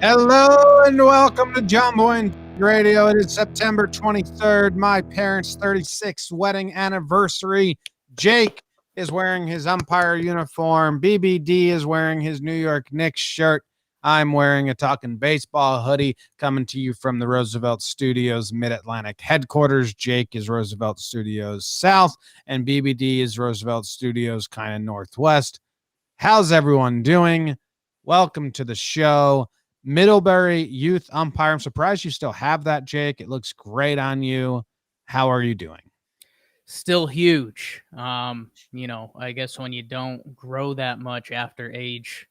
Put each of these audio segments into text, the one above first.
Hello and welcome to Jomboy Radio. It is September 23rd, my parents' 36th wedding anniversary. Jake is wearing his Umpire uniform. BBD is wearing his New York Knicks shirt. I'm wearing a Talking Baseball hoodie coming to you from the Roosevelt Studios Mid-Atlantic headquarters. Jake is Roosevelt Studios South, and BBD is Roosevelt Studios kind of Northwest. How's everyone doing? Welcome to the show. Middlebury Youth Umpire. I'm surprised you still have that, Jake. It looks great on you. How are you doing? Still huge. I guess when you don't grow that much after age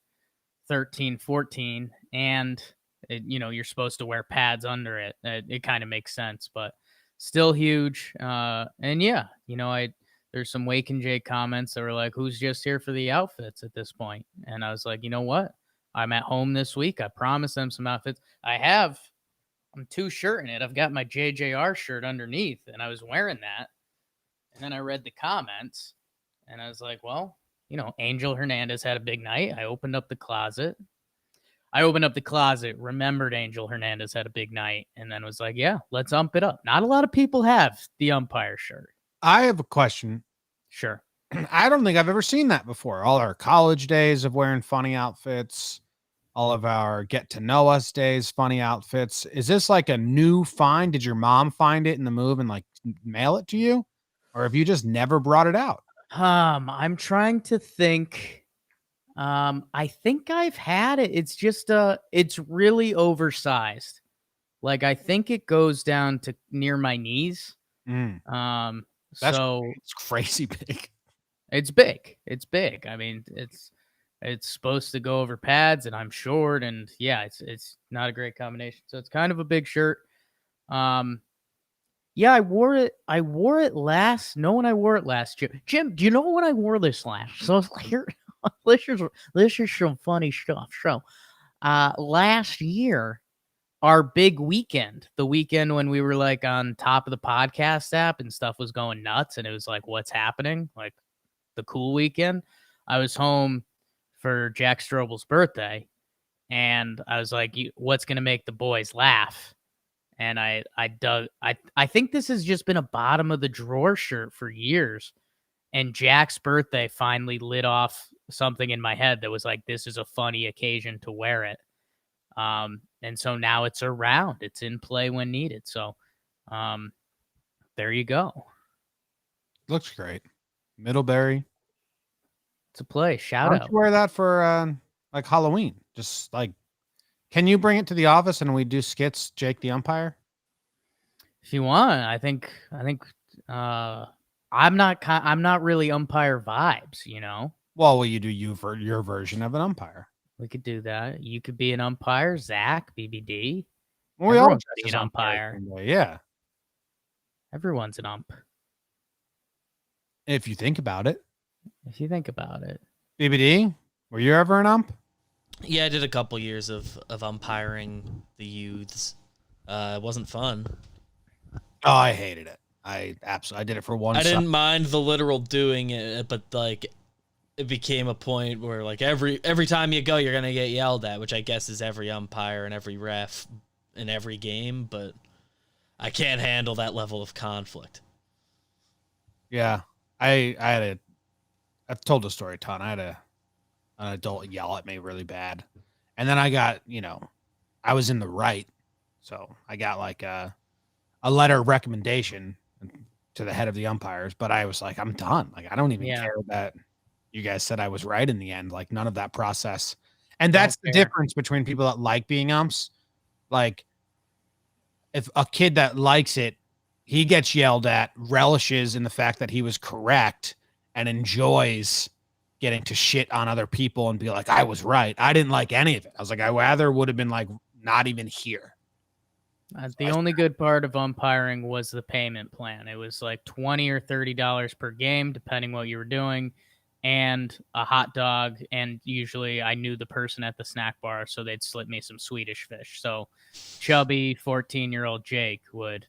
13, 14, and you're supposed to wear pads under it, it kind of makes sense, but still huge. And yeah, there's some Wake and Jake comments that were like, who's just here for the outfits at this point? And I was like, you know what? I'm at home this week. I promised them some outfits. I'm two-shirting it. I've got my JJR shirt underneath, and I was wearing that. And then I read the comments, and I was like, well, Angel Hernandez had a big night. I opened up the closet, remembered Angel Hernandez had a big night, and then was like, yeah, let's ump it up. Not a lot of people have the Umpire shirt. I have a question. Sure. I don't think I've ever seen that before. All our college days of wearing funny outfits, all of our get to know us days, funny outfits. Is this like a new find? Did your mom find it in the move and like mail it to you? Or have you just never brought it out? I'm trying to think. I think I've had it. It's just it's really oversized. Like I think it goes down to near my knees. It's crazy big. It's big. It's big. I mean, it's supposed to go over pads, and I'm short, and yeah, it's not a great combination. So it's kind of a big shirt. Yeah, I wore it last. No, when I wore it last year. Jim, do you know when I wore this last? So here, this is some funny stuff. So, last year, our big weekend, the weekend when we were like on top of the podcast app and stuff was going nuts, and it was like, what's happening? Like the cool weekend. I was home for Jack Strobel's birthday, and I was like, what's going to make the boys laugh? And I think this has just been a bottom of the drawer shirt for years. And Jack's birthday finally lit off something in my head that was like, this is a funny occasion to wear it. And so now it's around. It's in play when needed. So there you go. Looks great. Middlebury. It's a play. Shout out. Why don't you wear that for like Halloween? Just like, can you bring it to the office and we do skits, Jake the Umpire? If you want, I think I'm not really umpire vibes, Well, will you do your version of an umpire? We could do that. You could be an umpire, Zach, BBD. Well, we all be an umpire. Yeah. Everyone's an ump. If you think about it. BBD, were you ever an ump? Yeah, I did a couple years of umpiring the youths. It wasn't fun. Oh, I hated it. I did it for one. I didn't mind the literal doing it, but like it became a point where like every time you go, you're gonna get yelled at, which I guess is every umpire and every ref in every game. But I can't handle that level of conflict. Yeah, I've told the story a ton. I had an adult yell at me really bad, and then I got I was in the right, so I got like a letter of recommendation to the head of the umpires, but I was like, I'm done. Like, I don't even care that you guys said I was right in the end. Like, none of that process. And that's the difference between people that like being umps. Like, if a kid that likes it, he gets yelled at, relishes in the fact that he was correct, and enjoys getting to shit on other people and be like, I was right. I didn't like any of it. I was like, I rather would have been like, not even here. The only good part of umpiring was the payment plan. It was like $20 or $30 per game, depending what you were doing, and a hot dog. And usually I knew the person at the snack bar, so they'd slip me some Swedish fish. So chubby 14-year-old Jake would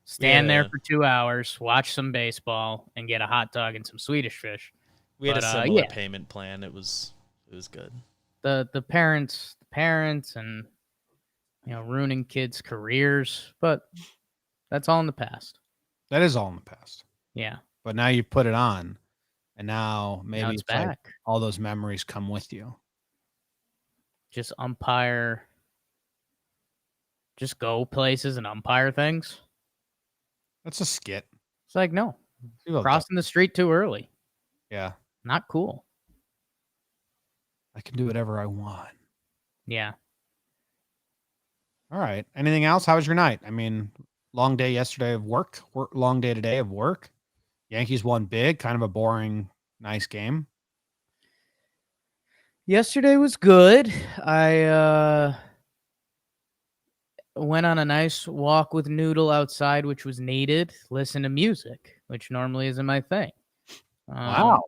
stand there for 2 hours, watch some baseball, and get a hot dog and some Swedish fish. We had a similar payment plan. It was good. The parents parents and, ruining kids' careers. But that's all in the past. That is all in the past. Yeah. But now you put it on, and now maybe Now it's it's back. like all those memories come with you. Just umpire. Just go places and umpire things. That's a skit. It's like, no. People Crossing the street too early. Yeah. Not cool. I can do whatever I want. Yeah. All right. Anything else? How was your night? I mean, long day yesterday of work, long day today of work. Yankees won big, kind of a boring, nice game. Yesterday was good. I went on a nice walk with Noodle outside, which was needed. Listen to music, which normally isn't my thing. Wow.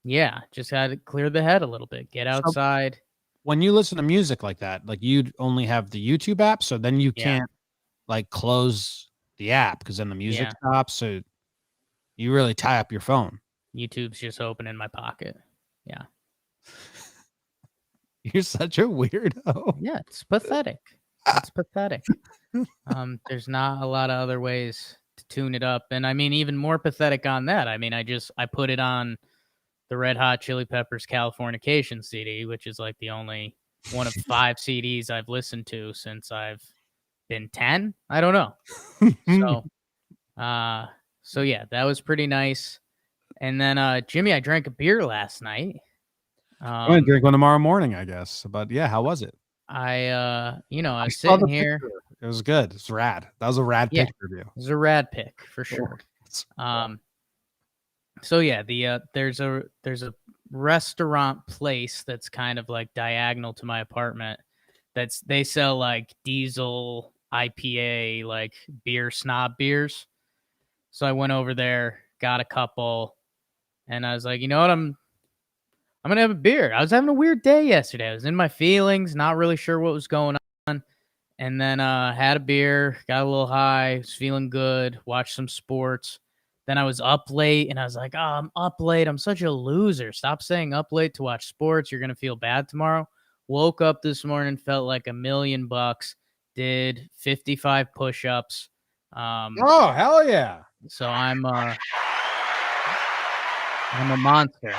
Yeah, just had to clear the head a little bit. Get outside. When you listen to music like that, like you'd only have the YouTube app, so then you can't like close the app because then the music stops. So you really tie up your phone. YouTube's just open in my pocket. Yeah. You're such a weirdo. Yeah, it's pathetic. It's pathetic. There's not a lot of other ways to tune it up. And I mean, even more pathetic on that. I mean, I put it on the Red Hot Chili Peppers Californication CD, which is like the only one of 5 CDs I've listened to since I've been 10. I don't know. So yeah, that was pretty nice. And then Jimmy, I drank a beer last night. I'm gonna drink one tomorrow morning, I guess. But yeah, how was it? I was sitting here. Picture. It was good. It's rad. That was a rad picture of you. It was a rad pick for sure. So yeah, there's a restaurant place that's kind of like diagonal to my apartment. They sell like diesel IPA, like beer snob beers. So I went over there, got a couple, and I was like, you know what, I'm gonna have a beer. I was having a weird day yesterday. I was in my feelings, not really sure what was going on. And then had a beer, got a little high, was feeling good, watched some sports. Then I was up late, and I was like, oh, I'm up late. I'm such a loser. Stop saying up late to watch sports. You're going to feel bad tomorrow. Woke up this morning, felt like $1,000,000, did 55 push-ups. Oh, hell yeah. So I'm a monster.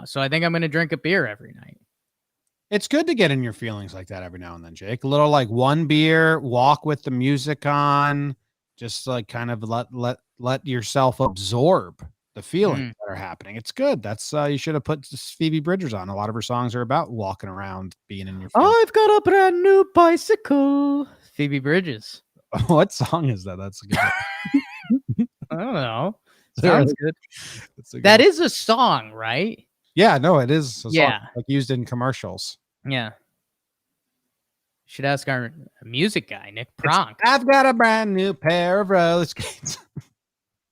So I think I'm going to drink a beer every night. It's good to get in your feelings like that every now and then, Jake. A little like one beer, walk with the music on, just like kind of let yourself absorb the feelings that are happening. It's good. That's you should have put Phoebe Bridgers on. A lot of her songs are about walking around, being in your feelings. I've got a brand new bicycle. Phoebe Bridges. What song is that? That's a good one. I don't know. Sounds good. That is a song, right? Yeah, no, it is. A song, like used in commercials. Yeah. Should ask our music guy, Nick Pronk. I've got a brand new pair of roller skates.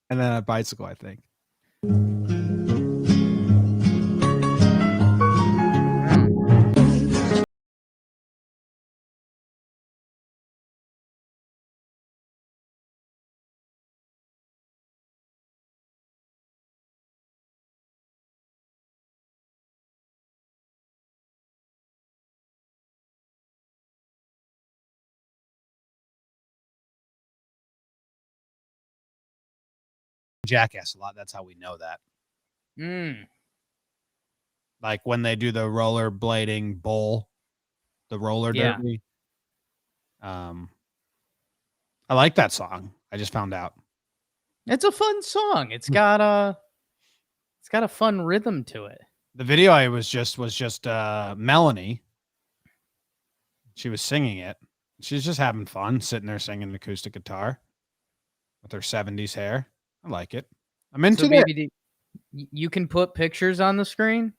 And then a bicycle, I think. Jackass a lot. That's how we know that. Like when they do the rollerblading bowl, the roller derby. I like that song. I just found out. It's a fun song. It's got a fun rhythm to it. The video I was just Melanie. She was singing it. She's just having fun, sitting there singing an acoustic guitar with her 70s hair. I like it. I'm into it. You can put pictures on the screen?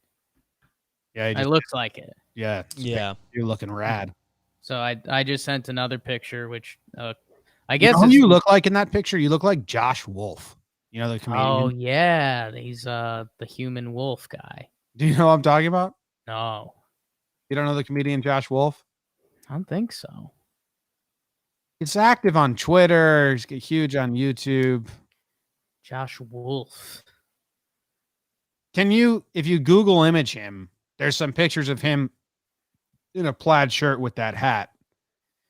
Yeah. It looks like it. Yeah. Yeah. You're looking rad. So I just sent another picture, which I guess who you look like in that picture? You look like Josh Wolf. You know the comedian? Oh, yeah. He's the human wolf guy. Do you know what I'm talking about? No. You don't know the comedian Josh Wolf? I don't think so. He's active on Twitter. He's huge on YouTube. Josh Wolf. Can you, if you Google image him, there's some pictures of him in a plaid shirt with that hat,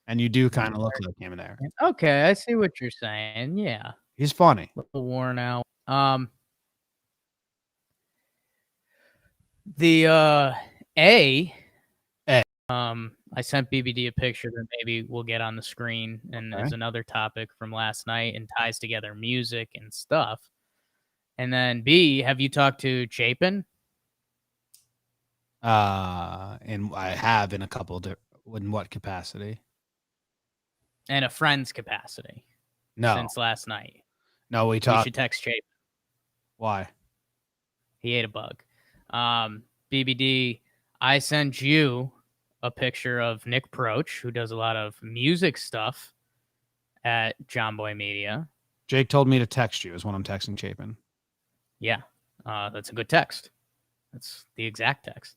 and you do kind of look like him in there. Okay, I see what you're saying. Yeah, He's funny. a little worn out. The A. I sent BBD a picture that maybe we'll get on the screen, and Okay. there's another topic from last night and ties together music and stuff. And then B, have you talked to Chapin? And I have in a couple in what capacity? In a friend's capacity. No, Since last night. no, we You talked. should text Chapin. Why? He ate a bug. BBD, I sent you a picture of Nick Proch, who does a lot of music stuff at Jomboy Media. Jake told me to text you is when I'm texting Chapin. Yeah, that's a good text. That's the exact text.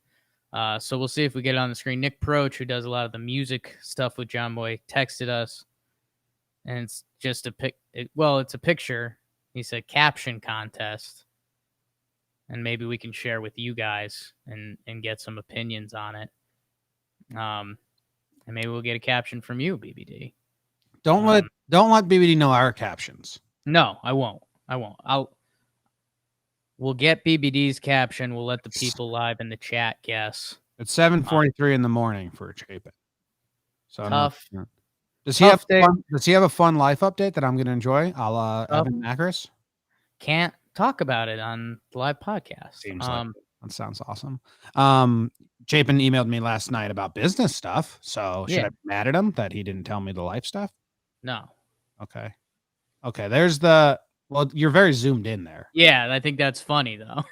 So we'll see if we get it on the screen. Nick Proch, who does a lot of the music stuff with Jomboy, texted us, and it's just a it's a picture. He said caption contest, and maybe we can share with you guys and get some opinions on it. And maybe we'll get a caption from you, BBD. Don't let BBD know our captions. No, I won't. We'll get BBD's caption. We'll let the people live in the chat guess. It's 7:43 in the morning for Chapin. So Tough. Does he have fun, does he have a fun life update that I'm going to enjoy? I'll Evan Macris. Can't talk about it on the live podcast. Seems like that sounds awesome. Chapin emailed me last night about business stuff. So should I be mad at him that he didn't tell me the life stuff? No. Okay. There's you're very zoomed in there. Yeah, I think that's funny though.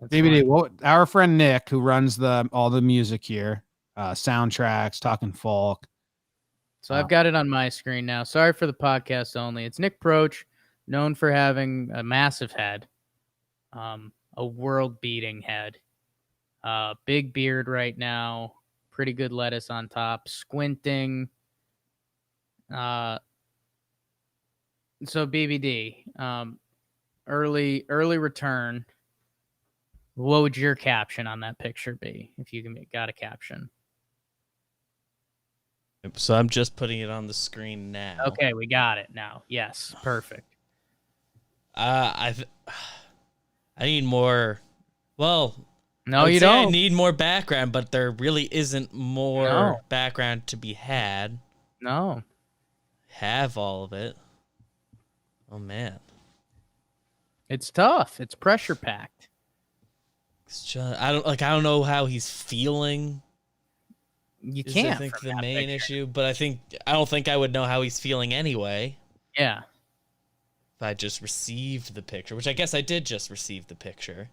BBD, our friend Nick, who runs all the music here, soundtracks, talking folk. So I've got it on my screen now. Sorry for the podcast only. It's Nick Proch, known for having a massive head, a world-beating head, big beard right now, pretty good lettuce on top, squinting. So BBD, early return. What would your caption on that picture be if you got a caption? So I'm just putting it on the screen now. Okay, we got it now. Yes, perfect. I need more. Well, no, you don't. I need more background, but there really isn't more background to be had. No. Have all of it. Oh man, it's tough. It's pressure packed. It's just, I don't know how he's feeling. You can't. I think the main issue, but I don't think I would know how he's feeling anyway. Yeah. If I just received the picture, which I guess I did just receive the picture.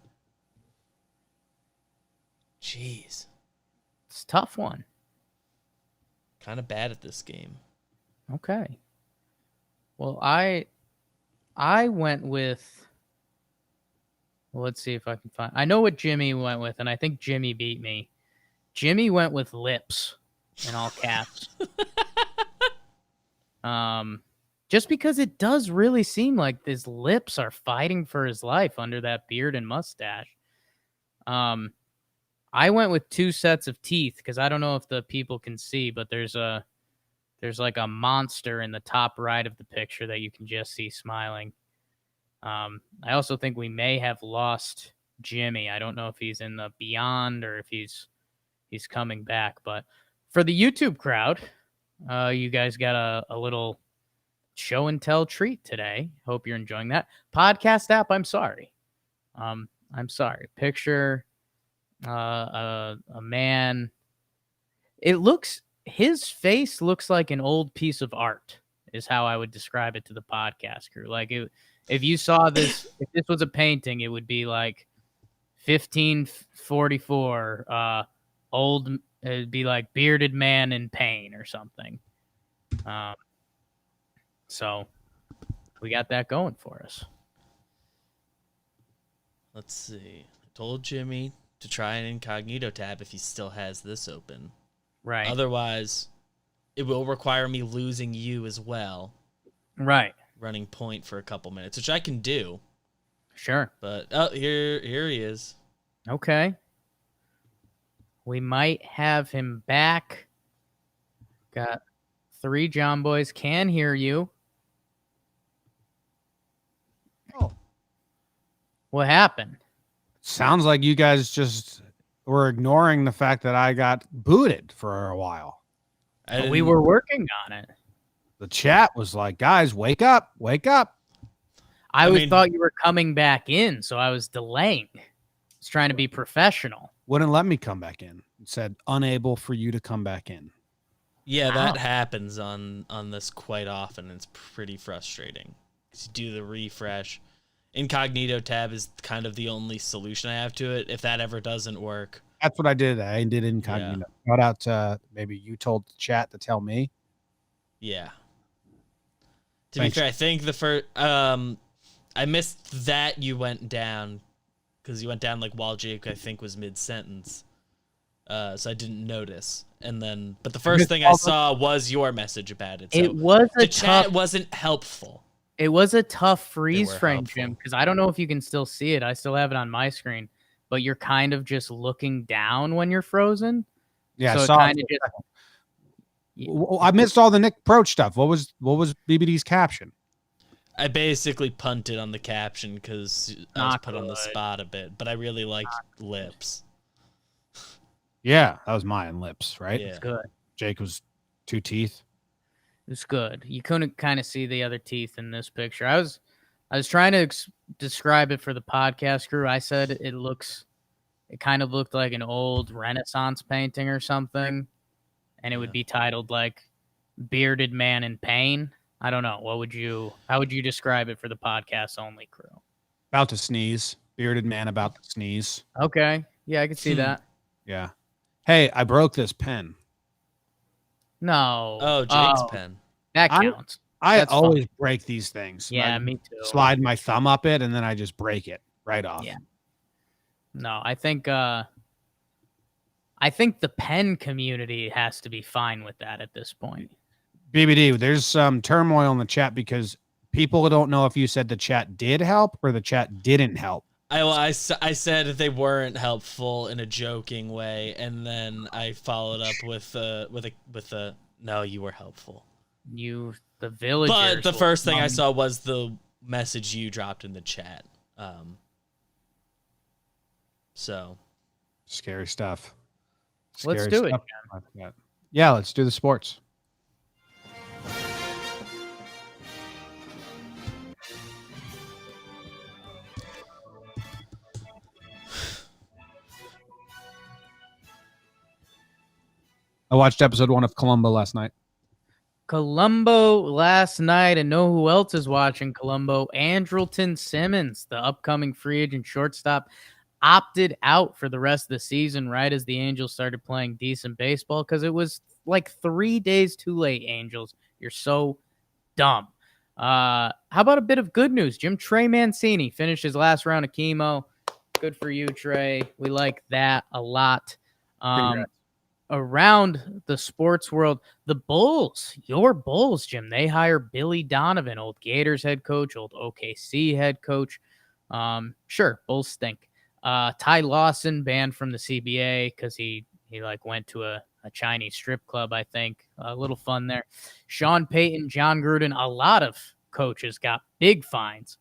Jeez. It's a tough one. Kind of bad at this game. Okay. Well, I went with, well, let's see if I can find, I know what Jimmy went with, and I think Jimmy beat me. Jimmy went with lips in all caps. Just because it does really seem like his lips are fighting for his life under that beard and mustache. I went with 2 sets of teeth because I don't know if the people can see, but there's like a monster in the top right of the picture that you can just see smiling. I also think we may have lost Jimmy. I don't know if he's in the beyond or if he's coming back. But for the YouTube crowd, you guys got a little show and tell treat today. Hope you're enjoying that. Podcast app, I'm sorry. I'm sorry. Picture a man. His face looks like an old piece of art is how I would describe it to the podcast crew. Like if you saw this, if this was a painting, it would be like 1544, old, it'd be like bearded man in pain or something. So we got that going for us. Let's see. I told Jimmy to try an incognito tab if he still has this open. Right. Otherwise, it will require me losing you as well. Right. Running point for a couple minutes, which I can do. Sure. But here he is. Okay. We might have him back. Got 3 Jomboys. Can hear you. Oh. What happened? Sounds like you guys just were ignoring the fact that I got booted for a while. We were working on it. The chat was like, guys, wake up, wake up. I thought you were coming back in, so I was delaying. I was trying to be professional. Wouldn't let me come back in. It said unable for you to come back in. Yeah, that happens on this quite often. It's pretty frustrating. You do the refresh. Incognito tab is kind of the only solution I have to it. If that ever doesn't work. That's what I did. I did incognito. Yeah. Shout out to maybe you told the chat to tell me. Yeah. To be fair, I think the first I missed that you went down because you went down like while Jake I think was mid-sentence. So I didn't notice. And then but the first thing I saw was your message about it. So it was the chat wasn't helpful. It was a tough freeze frame, Jim, because I don't know if you can still see it. I still have it on my screen, but you're kind of just looking down when you're frozen. Yeah, so I missed all the Nick Proch stuff. What was BBD's caption? I basically punted on the caption because I was put on the spot a bit, but I really liked lips. Yeah, that was mine, lips, right? Yeah. It's good. Jake was 2 teeth. It's good. You couldn't kind of see the other teeth in this picture. I was trying to describe it for the podcast crew. I said it kind of looked like an old Renaissance painting or something, and it would be titled like "Bearded Man in Pain." I don't know. How would you describe it for the podcast only crew? About to sneeze. Bearded man about to sneeze. Okay. Yeah, I could see that. Yeah. Hey, I broke this pen. No. Oh, Jake's pen. That counts. I always break these things. Yeah, me too. Slide my thumb up it, and then I just break it right off. Yeah. No, I think the pen community has to be fine with that at this point. BBD, there's some turmoil in the chat because people don't know if you said the chat did help or the chat didn't help. I said they weren't helpful in a joking way, and then I followed up with a no, you were helpful. The villagers. But the first thing I saw was the message you dropped in the chat. So scary stuff. Let's do it. Yeah, let's do the sports. I watched episode 1 of Columbo last night. And know who else is watching Columbo? Andrelton Simmons, the upcoming free agent shortstop, opted out for the rest of the season right as the Angels started playing decent baseball because it was like 3 days too late, Angels. You're so dumb. How about a bit of good news? Trey Mancini finished his last round of chemo. Good for you, Trey. We like that a lot. Around the sports world, the Bulls, your Bulls, Jim, they hire Billy Donovan, old Gators head coach, old OKC head coach. Sure, Bulls stink. Ty Lawson banned from the CBA because he went to a Chinese strip club, I think. A little fun there. Sean Payton, John Gruden, a lot of coaches got big fines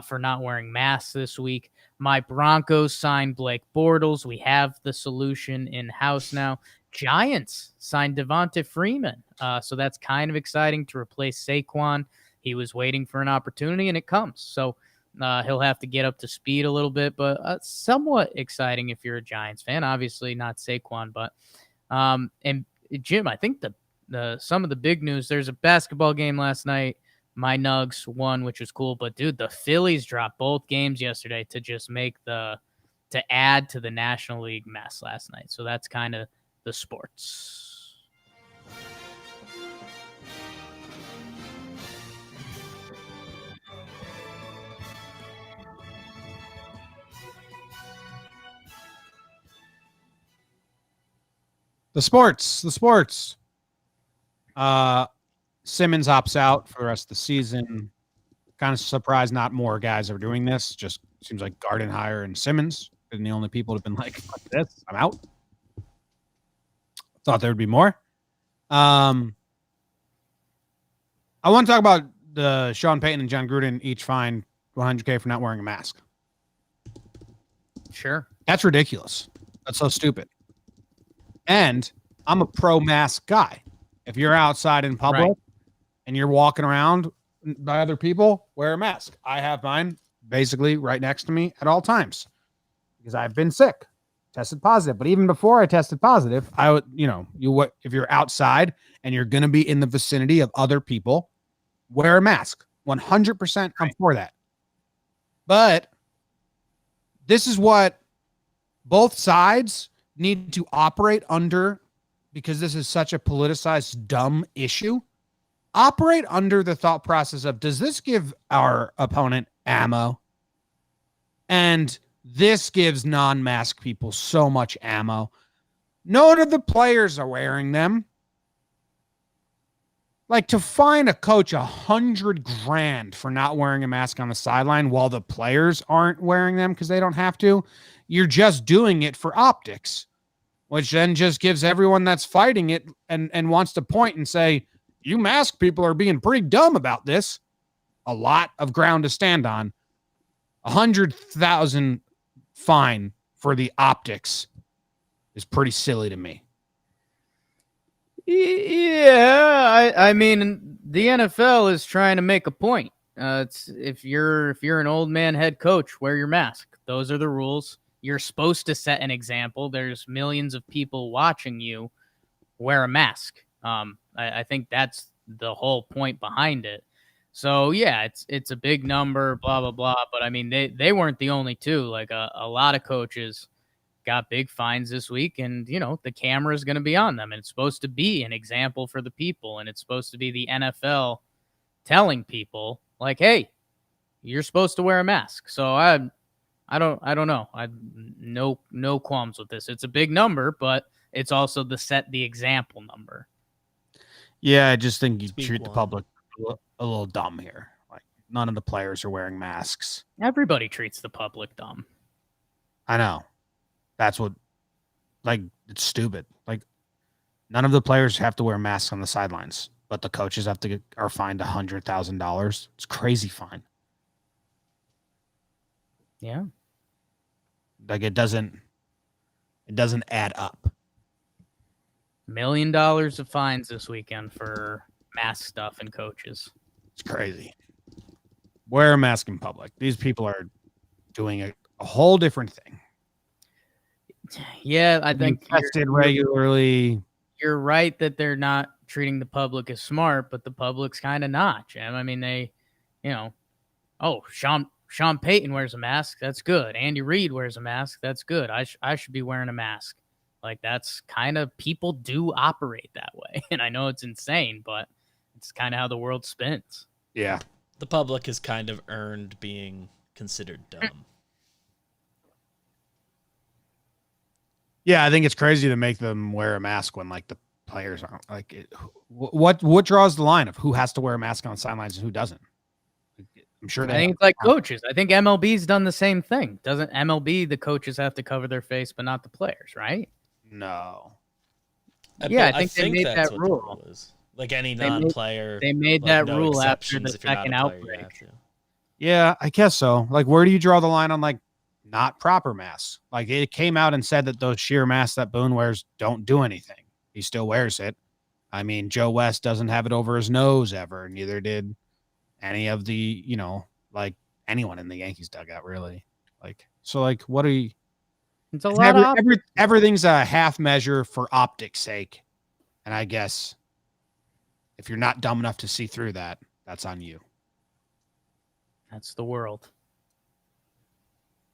for not wearing masks this week. My Broncos signed Blake Bortles. We have the solution in-house now. Giants signed Devonta Freeman. So that's kind of exciting to replace Saquon. He was waiting for an opportunity, and it comes. So he'll have to get up to speed a little bit, but somewhat exciting if you're a Giants fan. Obviously not Saquon, but and Jim, I think the some of the big news, there's a basketball game last night. My Nugs won, which was cool. But, dude, the Phillies dropped both games yesterday to just to add to the National League mess last night. So that's kind of the sports. The sports. Simmons opts out for the rest of the season. Kind of surprised not more guys are doing this. Just seems like Gardenhire and Simmons been the only people who've been like, fuck this, I'm out. Thought there would be more. I want to talk about the Sean Payton and John Gruden each fined $100K for not wearing a mask. Sure. That's ridiculous. That's so stupid. And I'm a pro-mask guy. If you're outside in public and you're walking around by other people, wear a mask. I have mine basically right next to me at all times because I've been sick, tested positive. But even before I tested positive, I would, if you're outside and you're going to be in the vicinity of other people, wear a mask. 100% I'm for that. But this is what both sides need to operate under, because this is such a politicized, dumb issue. Operate under the thought process of, does this give our opponent ammo? And this gives non-mask people so much ammo. None of the players are wearing them. Like, to fine a coach $100,000 for not wearing a mask on the sideline while the players aren't wearing them because they don't have to, you're just doing it for optics, which then just gives everyone that's fighting it and wants to point and say, you mask people are being pretty dumb about this, a lot of ground to stand on. 100,000 fine for the optics is pretty silly to me. Yeah, I mean, the NFL is trying to make a point. It's if you're an old man head coach, wear your mask. Those are the rules. You're supposed to set an example. There's millions of people watching you. Wear a mask. I think that's the whole point behind it. So yeah, it's a big number, blah blah blah. But I mean, they weren't the only two. Like a lot of coaches got big fines this week, and the camera is going to be on them, and it's supposed to be an example for the people, and it's supposed to be the NFL telling people like, hey, you're supposed to wear a mask. So I don't know. I no qualms with this. It's a big number, but it's also the set the example number. Yeah, I just think you treat the public a little dumb here. Like, none of the players are wearing masks. Everybody treats the public dumb. I know. That's what, it's stupid. Like, none of the players have to wear masks on the sidelines, but the coaches are fined $100,000. It's crazy fine. Yeah. Like, it doesn't add up. $1 million of fines this weekend for mask stuff and coaches. It's crazy. Wear a mask in public. These people are doing a whole different thing. Yeah, I think tested regularly. You're right that they're not treating the public as smart, but the public's kind of not, Jim. I mean, they, Sean Payton wears a mask. That's good. Andy Reid wears a mask. That's good. I should be wearing a mask. Like, that's kind of, people do operate that way. And I know it's insane, but it's kind of how the world spins. Yeah. The public has kind of earned being considered dumb. Yeah, I think it's crazy to make them wear a mask when, like, the players aren't. Like, what draws the line of who has to wear a mask on sidelines and who doesn't? I'm sure. I think it's like coaches. I think MLB's done the same thing. Doesn't MLB, the coaches have to cover their face, but not the players, right? No. Yeah, I think they made that rule. Like, any non-player. They made that rule after the second outbreak. Yeah, I guess so. Like, where do you draw the line on, like, not proper masks? Like, it came out and said that those sheer masks that Boone wears don't do anything. He still wears it. I mean, Joe West doesn't have it over his nose ever. Neither did any of the, like, anyone in the Yankees dugout, really. Like, so, like, what are you? It's a lot of everything's a half measure for optics sake. And I guess if you're not dumb enough to see through that, that's on you. That's the world.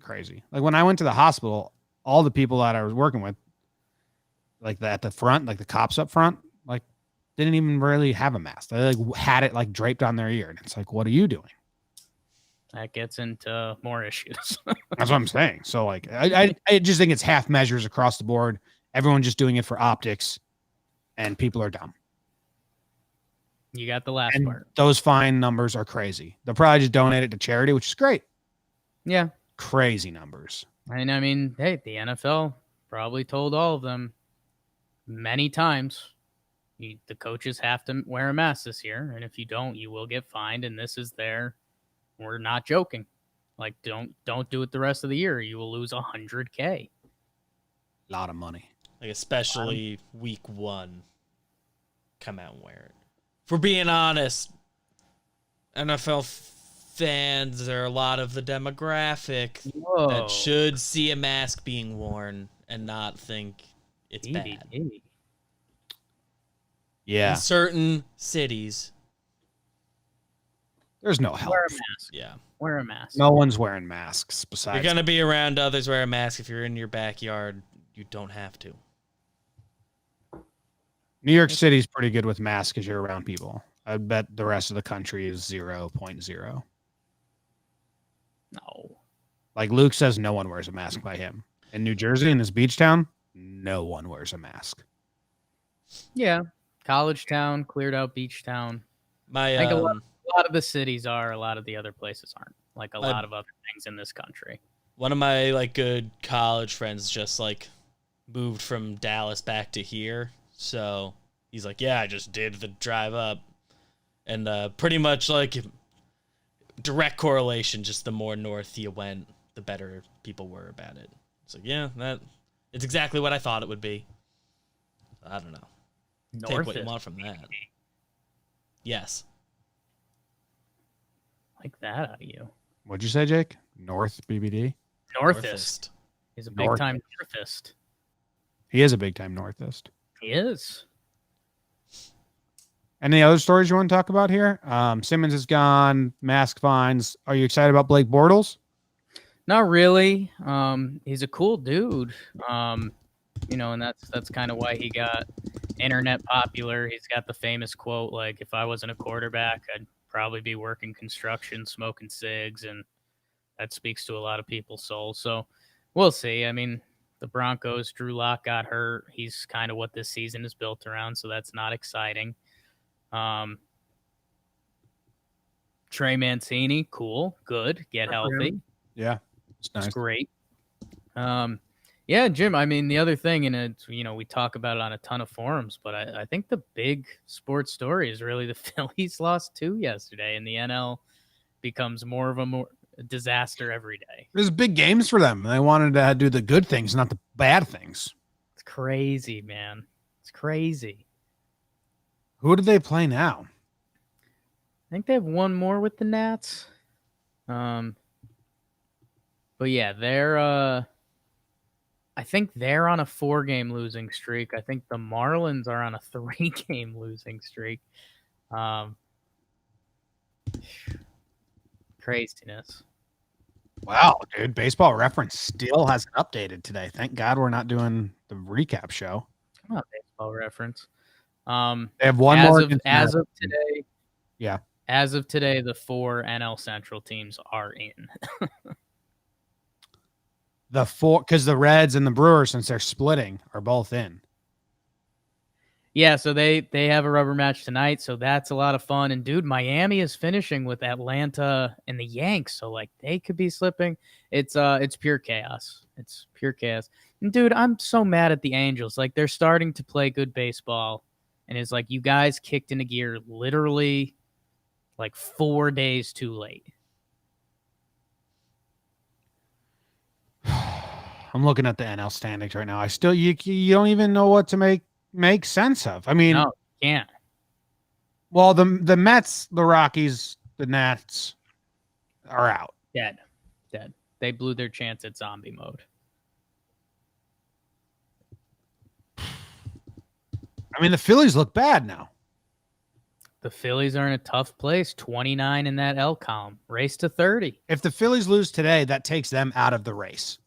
Crazy. Like, when I went to the hospital, all the people that I was working with, like, at the front, like the cops up front, like, didn't even really have a mask. They, like, had it, like, draped on their ear. And it's like, what are you doing? That gets into more issues. That's what I'm saying. So, like, I just think it's half measures across the board. Everyone just doing it for optics, and people are dumb. You got the last part. Those fine numbers are crazy. They'll probably just donate it to charity, which is great. Yeah. Crazy numbers. And I mean, hey, the NFL probably told all of them many times, the coaches have to wear a mask this year, and if you don't, you will get fined. And this is we're not joking. Like, don't do it the rest of the year. You will lose $100K. A lot of money. Like, especially week 1. Come out and wear it. If we're being honest, NFL fans are a lot of the demographic that should see a mask being worn and not think it's bad. Yeah. In certain cities, there's no help. Wear a mask. Yeah. Wear a mask. No one's wearing masks besides. You're going to be around others wear a mask. If you're in your backyard, you don't have to. New York City's pretty good with masks because you're around people. I bet the rest of the country is 0.0. No. Like Luke says, no one wears a mask by him. In New Jersey, in this beach town, no one wears a mask. Yeah. College town, cleared out beach town. I think a lot of the cities are, a lot of the other places aren't. Like a lot of other things in this country. One of my like good college friends just like moved from Dallas back to here. So he's like, yeah, I just did the drive up. And pretty much like direct correlation, just the more north you went, the better people were about it. It's like, yeah, it's exactly what I thought it would be. I don't know. Take what you want from that. Yes. Like that out of you. What'd you say, Jake? North BBD? Northist. He's a big-time Northist. He is a big-time Northist. He is. Any other stories you want to talk about here? Simmons is gone. Mask fines. Are you excited about Blake Bortles? Not really. He's a cool dude. And that's kind of why he got internet popular. He's got the famous quote, like, if I wasn't a quarterback, I'd probably be working construction, smoking cigs, and that speaks to a lot of people's souls. So we'll see. I mean, the Broncos, Drew Lock got hurt. He's kind of what this season is built around, so that's not exciting. Trey Mancini, cool, good, get healthy. Yeah, it's nice. It's great. Yeah, Jim, I mean, the other thing, and it's, we talk about it on a ton of forums, but I think the big sports story is really the Phillies lost 2 yesterday, and the NL becomes more of a disaster every day. There's big games for them. They wanted to do the good things, not the bad things. It's crazy, man. It's crazy. Who do they play now? I think they have one more with the Nats. But yeah, I think they're on a 4-game losing streak. I think the Marlins are on a 3-game losing streak. Craziness. Wow, dude. Baseball Reference still hasn't updated today. Thank God we're not doing the recap show. Come on, Baseball Reference. They have one more. As of today. Yeah. As of today, the 4 NL Central teams are in. The 4, because the Reds and the Brewers, since they're splitting, are both in. Yeah, so they have a rubber match tonight, so that's a lot of fun. And dude, Miami is finishing with Atlanta and the Yanks, so like they could be slipping. It's pure chaos. It's pure chaos. And dude, I'm so mad at the Angels. Like they're starting to play good baseball, and it's like you guys kicked into gear literally like 4 days too late. I'm looking at the NL standings right now. You don't even know what to make sense of. I mean, no, you can't. Well, the Mets, the Rockies, the Nats are out. Dead. They blew their chance at zombie mode. I mean, the Phillies look bad now. The Phillies are in a tough place. 29 in that L column. Race to 30. If the Phillies lose today, that takes them out of the race.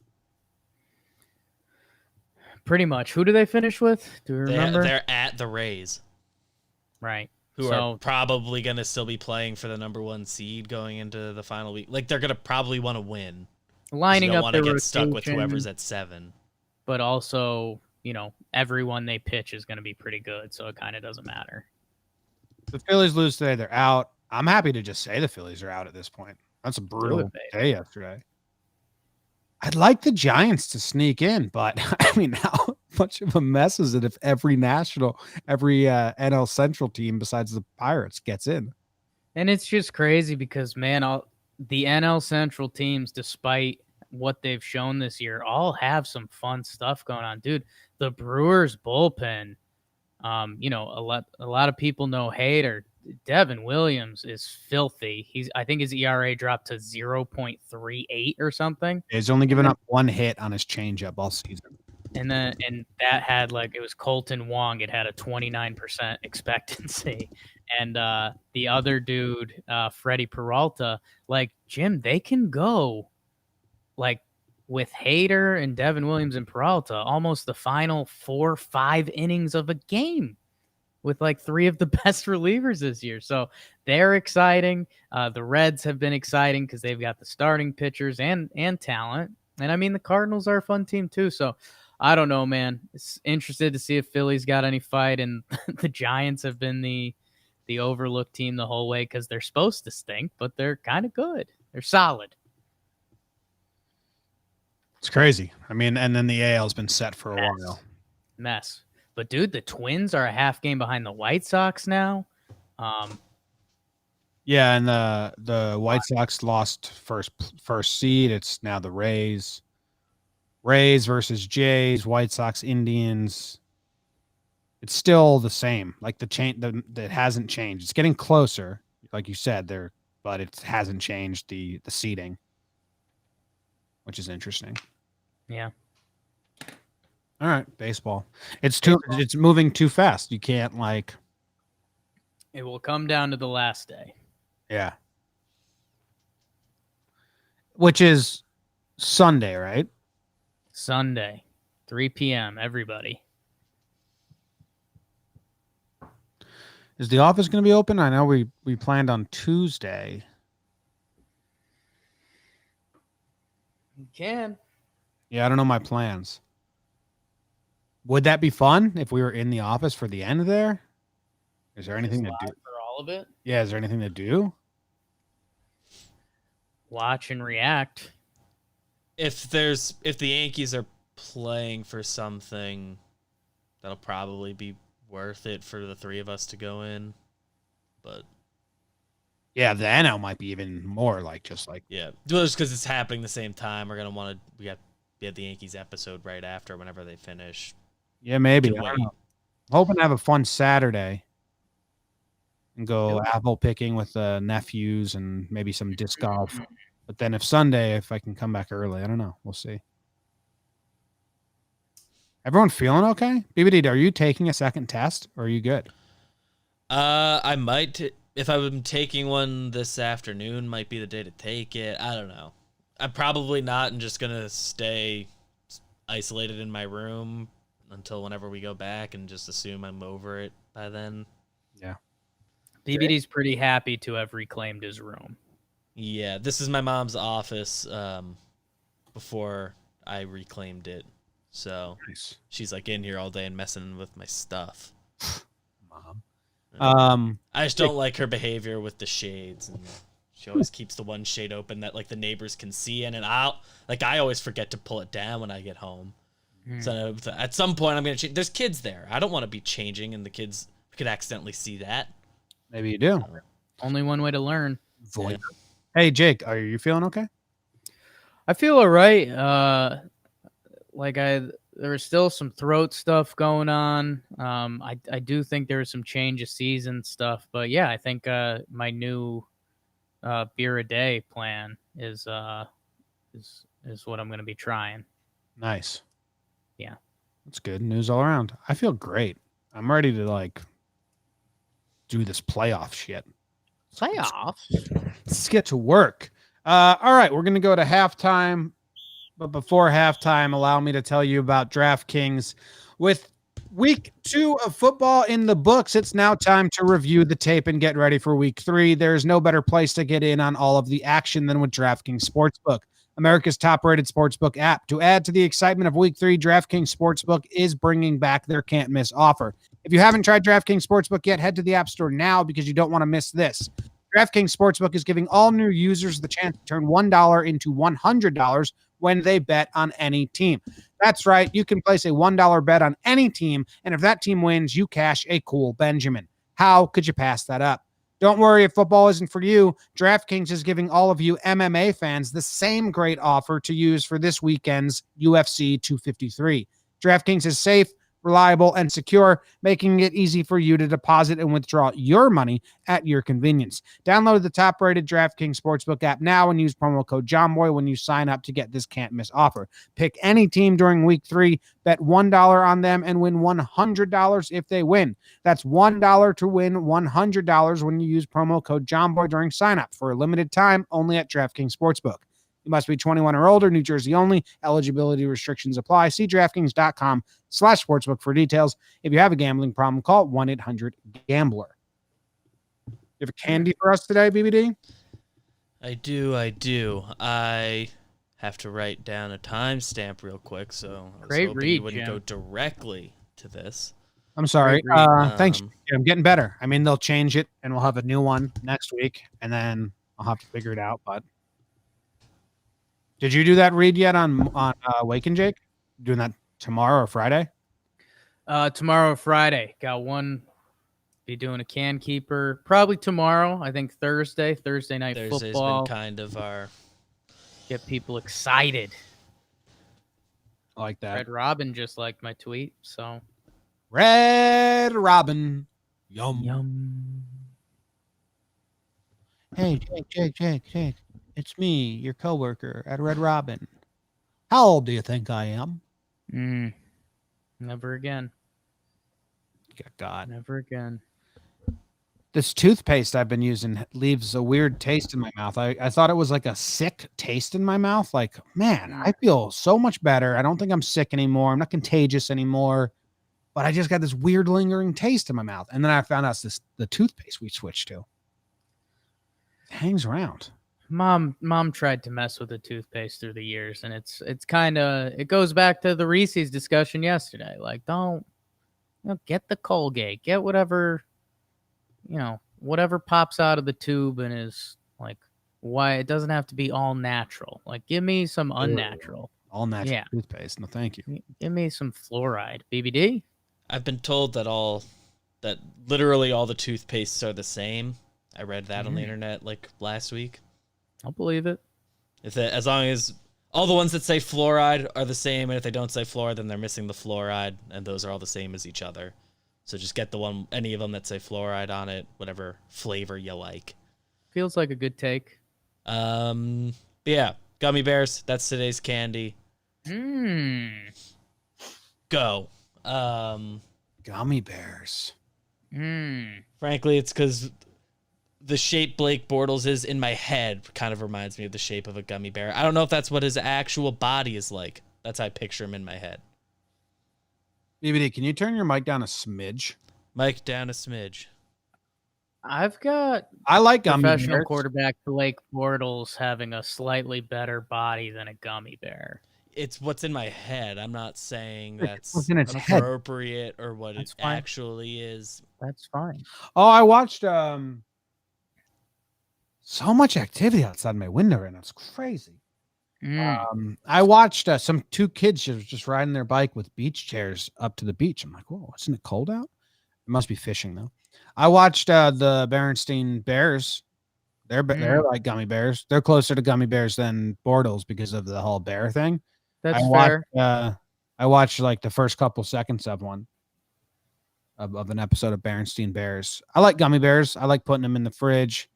Pretty much. Who do they finish with? Do you remember? They're at the Rays. Right. Who are probably going to still be playing for the number 1 seed going into the final week. Like, they're going to probably want to win. Lining up their rotation. Want to get stuck with whoever's at 7. But also, everyone they pitch is going to be pretty good, so it kind of doesn't matter. The Phillies lose today, they're out. I'm happy to just say the Phillies are out at this point. That's a brutal day yesterday. I'd like the Giants to sneak in, but I mean, how much of a mess is it if every NL Central team besides the Pirates gets in? And it's just crazy because, man, the NL Central teams, despite what they've shown this year, all have some fun stuff going on. Dude, the Brewers bullpen, a lot of people know hater. Devin Williams is filthy. I think his ERA dropped to 0.38 or something. He's only given up one hit on his changeup all season. And that had it was Colton Wong. It had a 29% expectancy. And the other dude, Freddie Peralta, Jim, they can go with Hader and Devin Williams and Peralta almost the final 4-5 innings of a game with 3 of the best relievers this year. So they're exciting. The Reds have been exciting because they've got the starting pitchers and talent. And I mean, the Cardinals are a fun team too. So I don't know, man. It's interested to see if Philly's got any fight. And the Giants have been the overlooked team the whole way because they're supposed to stink, but they're kind of good. They're solid. It's crazy. I mean, and then the AL has been set for a while. Mess. But, dude, the Twins are a half game behind the White Sox now. Yeah, and the White Sox lost first seed. It's now the Rays. Rays versus Jays, White Sox, Indians. It's still the same. That hasn't changed. It's getting closer, like you said there, but it hasn't changed the seeding, which is interesting. Yeah. All right, baseball. It's moving too fast. You can't It will come down to the last day. Yeah. Which is Sunday, right? Sunday, 3 p.m., everybody. Is the office going to be open? I know we planned on Tuesday. You can. Yeah, I don't know my plans. Would that be fun if we were in the office for the end there? Is there anything to do for all of it? Yeah, is there anything to do? Watch and react. If the Yankees are playing for something, that'll probably be worth it for the 3 of us to go in. But yeah, the NL might be even more yeah, just because it's happening the same time. We're gonna want to. We have the Yankees episode right after whenever they finish. Yeah, maybe. I don't know. Hoping to have a fun Saturday and go apple picking with the nephews and maybe some disc golf. But then if I can come back early, I don't know. We'll see. Everyone feeling okay? BBD, are you taking a second test or are you good? I might. If I'm taking one this afternoon, might be the day to take it. I don't know. I'm probably not. I'm just going to stay isolated in my room until whenever we go back and just assume I'm over it by then. Yeah. BBD's pretty happy to have reclaimed his room. Yeah, this is my mom's office before I reclaimed it. So nice. She's in here all day and messing with my stuff. Mom. I just don't like her behavior with the shades, and she always keeps the one shade open that the neighbors can see in, and I always forget to pull it down when I get home. So at some point I'm gonna change. There's kids there. I don't want to be changing, and the kids could accidentally see that. Maybe you do. Only one way to learn. Yeah. Hey Jake, are you feeling okay? I feel all right. There was still some throat stuff going on. I do think there was some change of season stuff, but yeah, I think my new beer a day plan is what I'm going to be trying. Nice. Yeah, that's good news all around. I feel great. I'm ready to do this playoff shit. Let's get to work. All right, we're going to go to halftime. But before halftime, allow me to tell you about DraftKings. With week 2 of football in the books, it's now time to review the tape and get ready for week 3. There's no better place to get in on all of the action than with DraftKings Sportsbook, America's top-rated sportsbook app. To add to the excitement of week 3, DraftKings Sportsbook is bringing back their can't-miss offer. If you haven't tried DraftKings Sportsbook yet, head to the App Store now because you don't want to miss this. DraftKings Sportsbook is giving all new users the chance to turn $1 into $100 when they bet on any team. That's right. You can place a $1 bet on any team, and if that team wins, you cash a cool Benjamin. How could you pass that up? Don't worry if football isn't for you. DraftKings is giving all of you MMA fans the same great offer to use for this weekend's UFC 253. DraftKings is safe, reliable, and secure, making it easy for you to deposit and withdraw your money at your convenience. Download the top-rated DraftKings Sportsbook app now and use promo code Jomboy when you sign up to get this can't-miss offer. Pick any team during Week 3, bet $1 on them, and win $100 if they win. That's $1 to win $100 when you use promo code Jomboy during sign-up for a limited time only at DraftKings Sportsbook. You must be 21 or older, New Jersey only. Eligibility restrictions apply. See DraftKings.com/sportsbook for details. If you have a gambling problem, call 1-800-GAMBLER. You have a candy for us today, BBD? I do. I have to write down a timestamp real quick, so I was Great hoping read, you wouldn't Jim. go directly to this. I'm sorry. Great read. Thanks. I'm getting better. I mean, they'll change it, and we'll have a new one next week, and then I'll have to figure it out, but... Did you do that read yet on Wake and Jake? Doing that tomorrow or Friday? Tomorrow or Friday. Got one. Be doing a can keeper. Probably tomorrow. I think Thursday night Thursday's football. been kind of our... Get people excited. I like that. Red Robin just liked my tweet, so. Red Robin. Yum. Yum. Hey, Jake. It's me, your coworker at Red Robin. How old do you think I am? Never again. God. Never again. This toothpaste I've been using leaves a weird taste in my mouth. I thought it was like a sick taste in my mouth. Like, man, I feel so much better. I don't think I'm sick anymore. I'm not contagious anymore. But I just got this weird lingering taste in my mouth. And then I found out it's the toothpaste we switched to. It hangs around. Mom tried to mess with the toothpaste through the years, and it's kind of, it goes back to the Reese's discussion yesterday. Like, don't, get the Colgate, get whatever, whatever pops out of the tube and is like, why it doesn't have to be all natural. Like, give me some unnatural. All natural toothpaste. No, thank you. Give me some fluoride. BBD? I've been told that literally all the toothpastes are the same. I read that on the internet like last week. I'll believe it. As long as all the ones that say fluoride are the same, and if they don't say fluoride, then they're missing the fluoride, and those are all the same as each other. So just get any of them that say fluoride on it, whatever flavor you like. Feels like a good take. Yeah, gummy bears. That's today's candy. Go. Gummy bears. Frankly, it's because the shape Blake Bortles is in my head kind of reminds me of the shape of a gummy bear. I don't know if that's what his actual body is like. That's how I picture him in my head. BBD, can you turn your mic down a smidge? Mic down a smidge. I like gummy professional bears. quarterback Blake Bortles having a slightly better body than a gummy bear. It's what's in my head. I'm not saying that's what's in its head. appropriate or what it actually is. That's fine. Oh, I watched so much activity outside my window right now. It's crazy. I watched some two kids just riding their bike with beach chairs up to the beach. I'm like, whoa, isn't it cold out? It must be fishing though. I watched the Berenstein Bears. They're like gummy bears. They're closer to gummy bears than Bortles because of the whole bear thing. That's fair. I watched like the first couple seconds of one of an episode of Berenstein Bears. I like gummy bears. I like putting them in the fridge.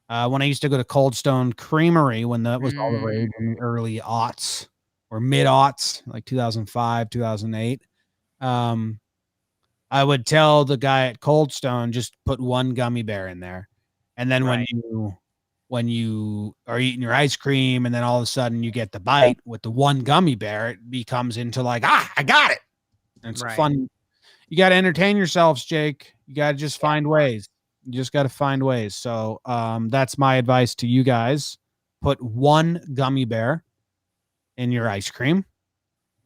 When I used to go to Cold Stone Creamery when that was all the rage in the early aughts or mid aughts, like 2005, 2008. I would tell the guy at Cold Stone, just put one gummy bear in there. And then when you are eating your ice cream and then all of a sudden you get the bite with the one gummy bear, it becomes into like, I got it. And it's fun. You got to entertain yourselves, Jake. You got to just find ways. You just got to find ways. So that's my advice to you guys. Put one gummy bear in your ice cream.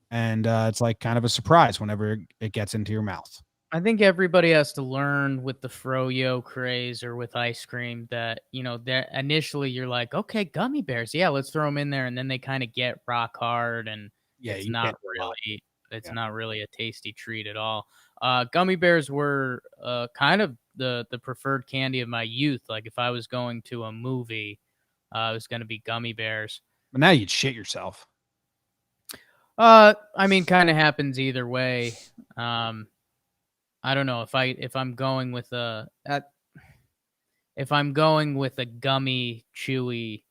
And it's like kind of a surprise whenever it gets into your mouth. I think everybody has to learn with the froyo craze or with ice cream that, that initially you're like, okay, gummy bears. Yeah, let's throw them in there. And then they kind of get rock hard and Yeah, it's you not can't do a lot. Yeah. not really a tasty treat at all. Gummy bears were kind of the preferred candy of my youth. Like if I was going to a movie, it was going to be gummy bears. But now you'd shit yourself. I mean, kind of happens either way. I don't know if I'm going with a gummy chewy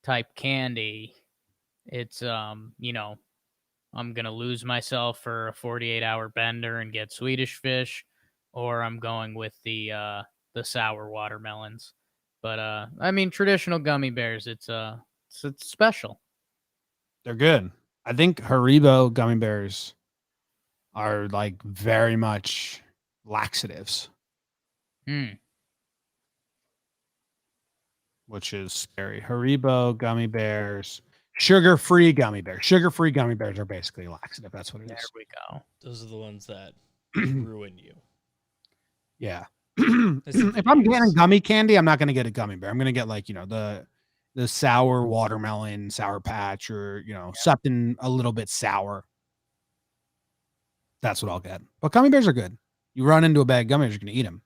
type candy, it's I'm gonna lose myself for a 48-hour bender and get Swedish fish, or I'm going with the sour watermelons. But I mean, traditional gummy bears, it's special. They're good. I think Haribo gummy bears are like very much laxatives, which is scary. Haribo gummy bears, sugar-free gummy bears. Sugar-free gummy bears are basically laxative. That's what it There is. we go. Those are the ones that ruin you. Yeah. That's the If I'm videos. getting gummy candy, I'm not going to get a gummy bear. I'm going to get like, the sour watermelon, Sour Patch, or, something a little bit sour. That's what I'll get. But gummy bears are good. You run into a bag of gummy bears, you're going to eat them.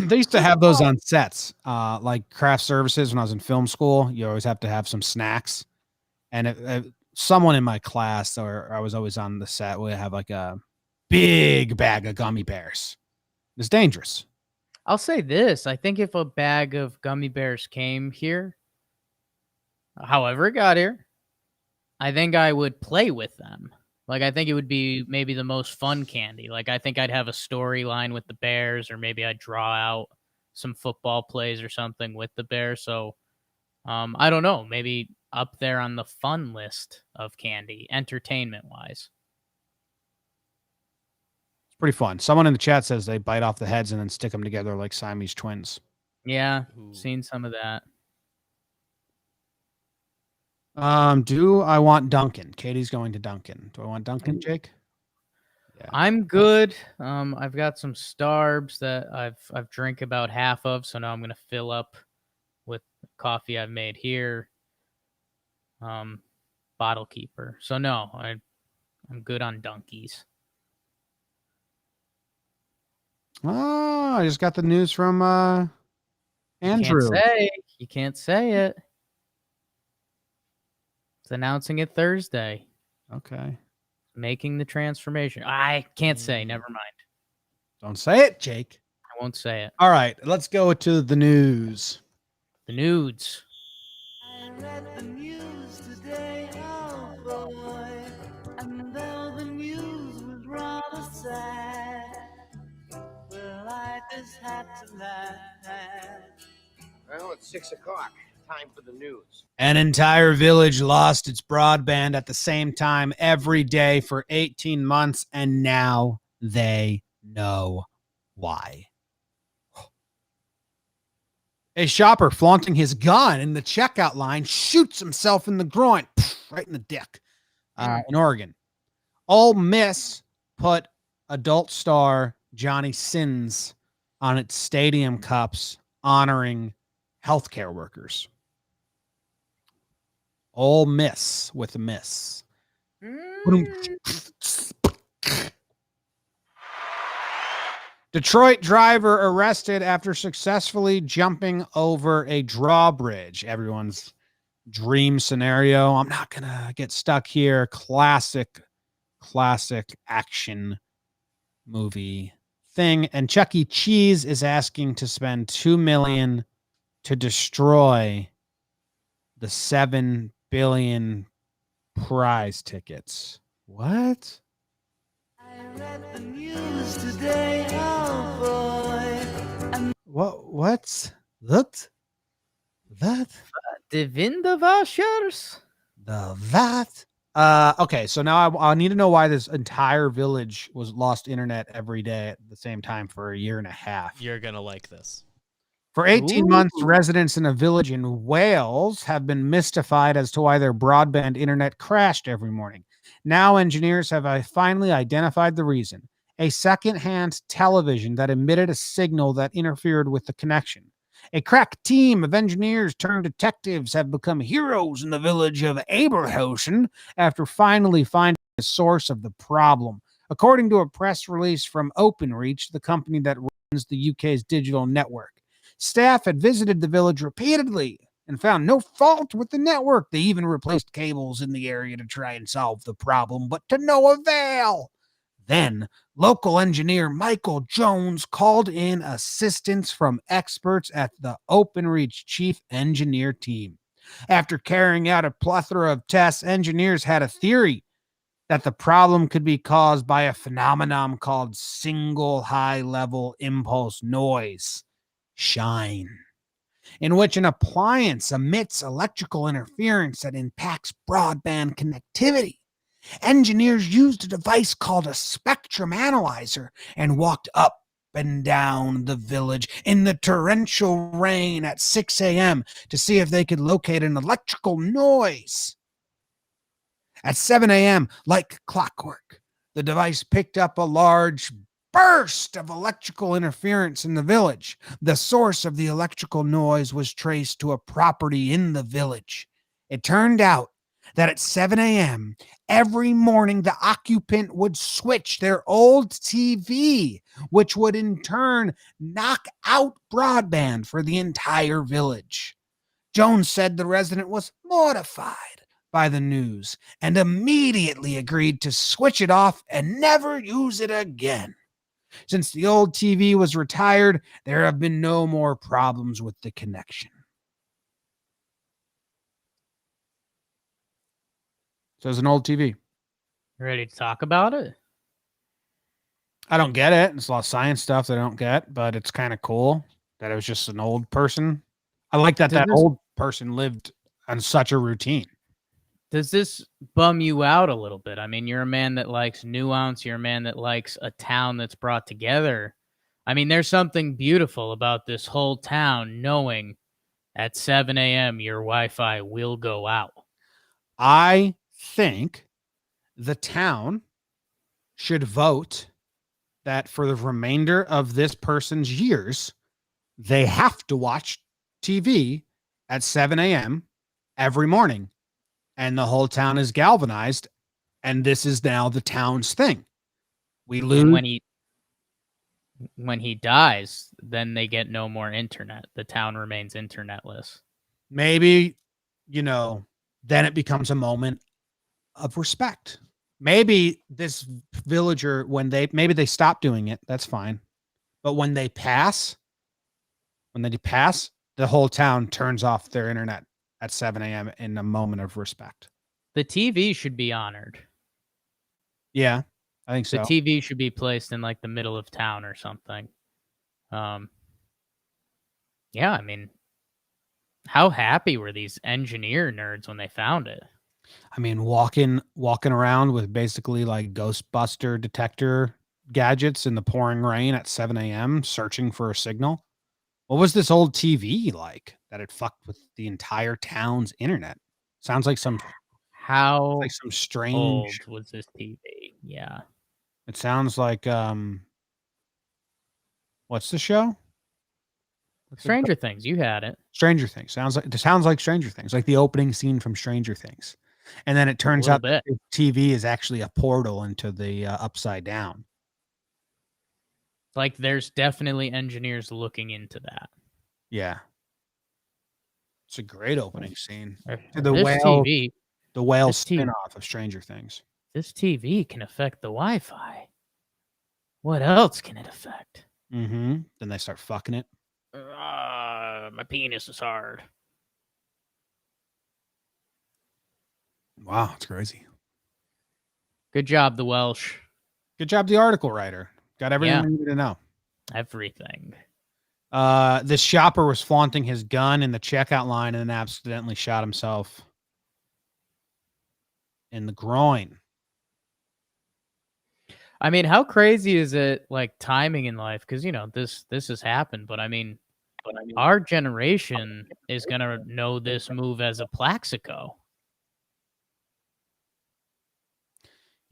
They used to have those on sets, like craft services when I was in film school. You always have to have some snacks. And someone in my class, or I was always on the set, would have like a big bag of gummy bears. It's dangerous. I'll say this. I think if a bag of gummy bears came here, however it got here, I think I would play with them. Like, I think it would be maybe the most fun candy. Like, I think I'd have a storyline with the bears, or maybe I'd draw out some football plays or something with the bears. So, I don't know. Maybe up there on the fun list of candy, entertainment-wise. Pretty fun. Someone in the chat says they bite off the heads and then stick them together like Siamese twins. Yeah, Ooh. seen some of that. Do I want Duncan? Katie's going to Duncan. Do I want Duncan, Jake? Yeah. I'm good. I've got some Starbs that I've drank about half of, so now I'm gonna fill up with coffee I've made here. Bottle keeper. So no, I'm good on Dunkies. Oh, I just got the news from Andrew. You can't say it. It's announcing it Thursday. Okay. Making the transformation. I can't say. Never mind. Don't say it, Jake. I won't say it. All right, let's go to the news. The nudes. I read the news today, oh boy, and though the news was rather sad, well, I just had to laugh. Well, it's 6 o'clock. Time for the news. An entire village lost its broadband at the same time every day for 18 months, and now they know why. A shopper flaunting his gun in the checkout line shoots himself in the groin, right in the dick, in Oregon. Ole Miss put adult star Johnny Sins on its stadium cups honoring healthcare workers. Ole Miss with a miss. Detroit driver arrested after successfully jumping over a drawbridge. Everyone's dream scenario. I'm not going to get stuck here. Classic action movie thing. And Chuck E. Cheese is asking to spend $2 million to destroy the 7 billion prize tickets. What? I read the news today, oh boy, and What's that? The Vindavashers. Okay, so now I need to know why this entire village was lost internet every day at the same time for a year and a half. You're gonna like this. For 18 months, residents in a village in Wales have been mystified as to why their broadband internet crashed every morning. Now engineers have finally identified the reason. a second-hand television that emitted a signal that interfered with the connection. A crack team of engineers turned detectives have become heroes in the village of Aberhausen after finally finding the source of the problem. According to a press release from OpenReach, the company that runs the UK's digital network. Staff had visited the village repeatedly and found no fault with the network. They even replaced cables in the area to try and solve the problem, but to no avail. Then, local engineer Michael Jones called in assistance from experts at the OpenReach chief engineer team. After carrying out a plethora of tests, engineers had a theory that the problem could be caused by a phenomenon called single high-level impulse noise, shine, in which an appliance emits electrical interference that impacts broadband connectivity. Engineers used a device called a spectrum analyzer and walked up and down the village in the torrential rain at 6 a.m. to see if they could locate an electrical noise. At 7 a.m., like clockwork, the device picked up a large burst of electrical interference in the village. The source of the electrical noise was traced to a property in the village. It turned out that at 7 a.m., every morning the occupant would switch their old TV, which would in turn knock out broadband for the entire village. Jones said the resident was mortified by the news and immediately agreed to switch it off and never use it again. Since the old TV was retired, there have been no more problems with the connection. So it's an old TV. Ready to talk about it? I don't get it. It's a lot of science stuff that I don't get, but it's kind of cool that it was just an old person. I like that Did this- old person lived on such a routine. Does this bum you out a little bit? I mean, you're a man that likes nuance. You're a man that likes a town that's brought together. I mean, there's something beautiful about this whole town knowing at 7 a.m. your Wi-Fi will go out. I think the town should vote that for the remainder of this person's years, they have to watch TV at 7 a.m. every morning. And the whole town is galvanized. And this is now the town's thing. We lose. And when he dies, then they get no more internet. The town remains internetless. Maybe, then it becomes a moment of respect. Maybe this villager, maybe they stop doing it. That's fine. But when they pass, the whole town turns off their internet at 7 a.m. in a moment of respect. The TV should be honored. Yeah, I think so. The TV should be placed in like the middle of town or something. Yeah, I mean, how happy were these engineer nerds when they found it? I mean, walking around with basically like Ghostbuster detector gadgets in the pouring rain at 7 a.m. searching for a signal. What was this old TV like that it fucked with the entire town's internet? Sounds like some strange. Old was this TV? Yeah. It sounds like what's the show? Stranger Things. You had it. Stranger Things. Sounds like Stranger Things, like the opening scene from Stranger Things. And then it turns out that the TV is actually a portal into the upside down. Like there's definitely engineers looking into that. Yeah. It's a great opening scene. The whale spin-off of Stranger Things. This TV can affect the Wi-Fi. What else can it affect? Mm-hmm. Then they start fucking it. My penis is hard. Wow, it's crazy. Good job, the Welsh. Good job, the article writer. Got everything we needed to know. Everything. This shopper was flaunting his gun in the checkout line and then accidentally shot himself in the groin. I mean, how crazy is it, like, timing in life? Because, this has happened, but I mean, our generation is going to know this move as a Plaxico.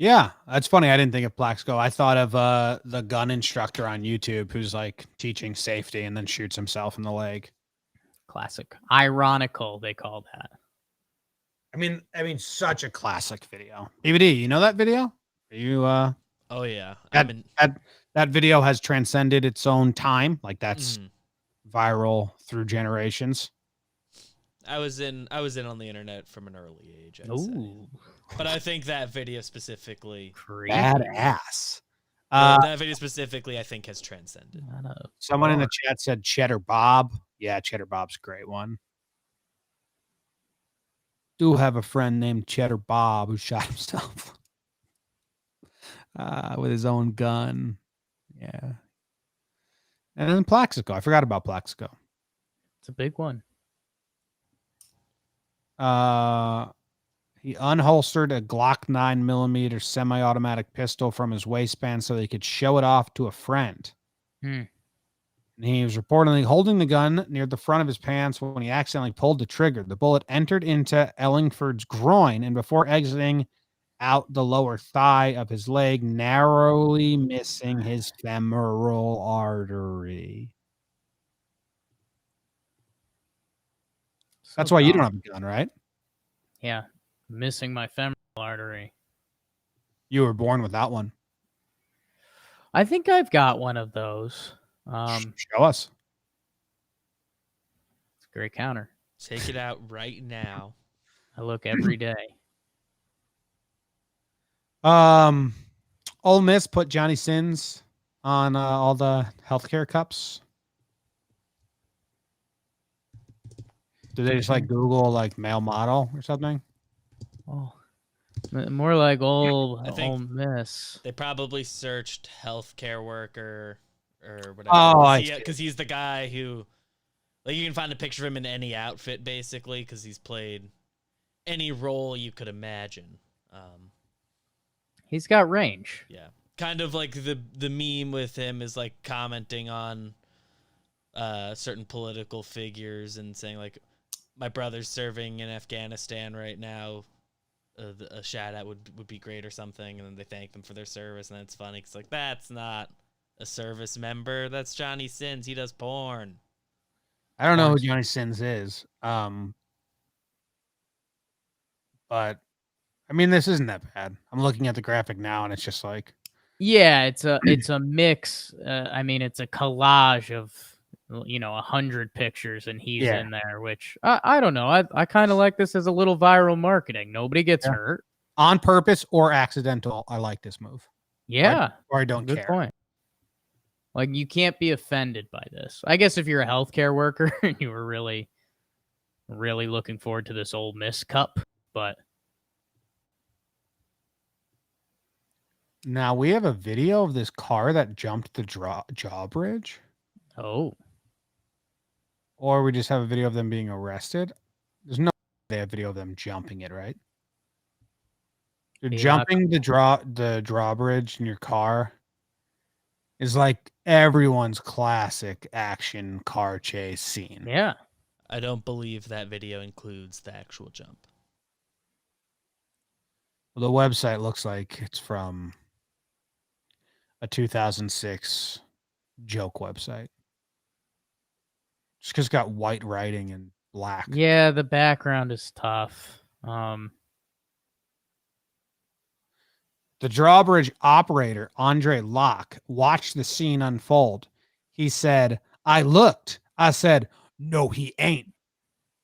Yeah, that's funny. I didn't think of Plaxico. I thought of the gun instructor on YouTube who's like teaching safety and then shoots himself in the leg. Classic. Ironical, they call that. I mean, such a classic video. BBD, you know that video? Are you Oh yeah, that video has transcended its own time. Like that's viral through generations. I was in on the internet from an early age. I'd say. Ooh. But I think that video specifically, Creepy. Badass. that video specifically, I think has transcended. Someone in the chat said Cheddar Bob. Yeah, Cheddar Bob's a great one. Do have a friend named Cheddar Bob who shot himself with his own gun. Yeah. And then Plaxico. I forgot about Plaxico. It's a big one. He unholstered a Glock 9mm semi-automatic pistol from his waistband so he could show it off to a friend. Hmm. And he was reportedly holding the gun near the front of his pants when he accidentally pulled the trigger. The bullet entered into Ellingford's groin, and before exiting out the lower thigh of his leg, narrowly missing his femoral artery. That's why you don't have a gun, right? Yeah. Missing my femoral artery. You were born without one. I think I've got one of those. Show us. It's a great counter. Take it out right now. I look every day. Ole Miss put Johnny Sins on all the healthcare cups. Did they just like Google like male model or something? Oh, more like old I think Ole Miss. They probably searched healthcare worker or whatever. Oh, because he's the guy who, like, you can find a picture of him in any outfit basically because he's played any role you could imagine. He's got range. Yeah, kind of like the meme with him is like commenting on certain political figures and saying like, my brother's serving in Afghanistan right now. A shout out would be great or something, and then they thank them for their service, and then it's funny because like that's not a service member, that's Johnny Sins. He does porn. I don't know who Johnny Sins is, but I mean this isn't that bad. I'm looking at the graphic now, and it's just like, yeah, it's a mix. I mean, it's a collage of 100 pictures, and he's in there, which I don't know. I kind of like this as a little viral marketing. Nobody gets hurt. On purpose or accidental, I like this move. Yeah. Or I don't Good care. point. Like, you can't be offended by this. I guess if you're a healthcare worker and you were really, really looking forward to this Ole Miss Cup, but... Now, we have a video of this car that jumped the drawbridge. Oh. Or we just have a video of them being arrested. There's no they have video of them jumping it, right? You're jumping the drawbridge in your car is like everyone's classic action car chase scene. Yeah. I don't believe that video includes the actual jump. Well, the website looks like it's from a 2006 joke website. Just because it's got white writing and black. Yeah, the background is tough. The drawbridge operator, Andre Locke, watched the scene unfold. He said, I looked. I said, no, he ain't.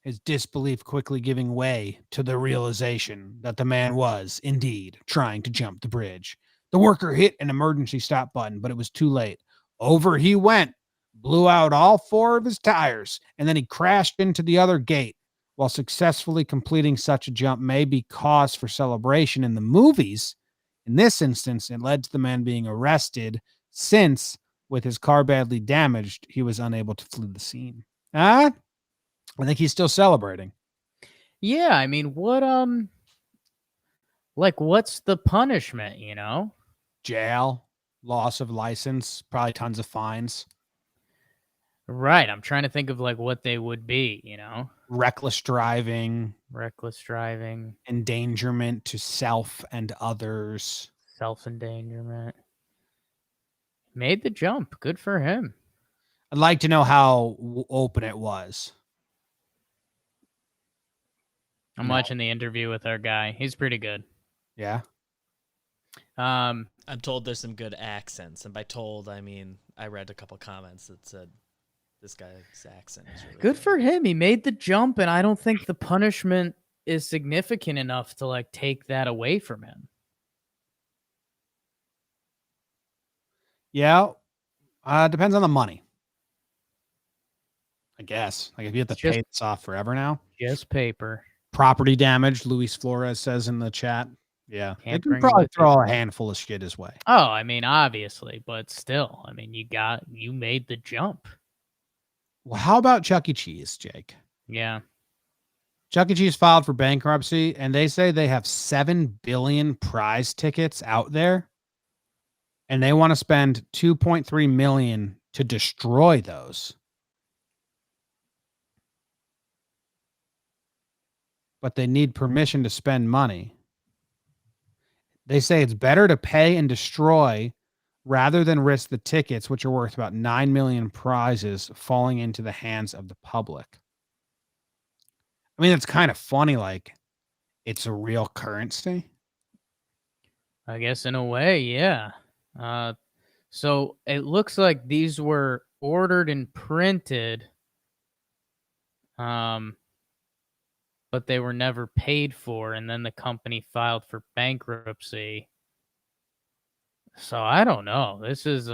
His disbelief quickly giving way to the realization that the man was, indeed, trying to jump the bridge. The worker hit an emergency stop button, but it was too late. Over he went, blew out all 4 of his tires, and then he crashed into the other gate. While successfully completing such a jump may be cause for celebration in the movies, in this instance, it led to the man being arrested since, with his car badly damaged, he was unable to flee the scene. I think he's still celebrating. Yeah, I mean, what's the punishment, Jail, loss of license, probably tons of fines. Right, I'm trying to think of, what they would be, reckless driving, endangerment to self and others. Self-endangerment. Made the jump. Good for him. I'd like to know how open it was. I'm watching the interview with our guy. He's pretty good. Yeah. I'm told there's some good accents, and by told I mean I read a couple comments that said this guy's accent is really Good for him. He made the jump, and I don't think the punishment is significant enough to like take that away from him. Yeah. Depends on the money. I guess. Like if you have to pay this off forever now. Just paper. Property damage, Luis Flores says in the chat. Yeah. They can Tampering probably with throw a handful of shit his way. Oh, I mean, obviously, but still, I mean, you made the jump. Well, how about Chuck E. Cheese, Jake? Yeah. Chuck E. Cheese filed for bankruptcy, and they say they have 7 billion prize tickets out there, and they want to spend 2.3 million to destroy those. But they need permission to spend money. They say it's better to pay and destroy rather than risk the tickets, which are worth about 9 million prizes, falling into the hands of the public. I mean, it's kind of funny. Like, it's a real currency. I guess in a way, yeah. So it looks like these were ordered and printed, but they were never paid for, and then the company filed for bankruptcy. So I don't know. This is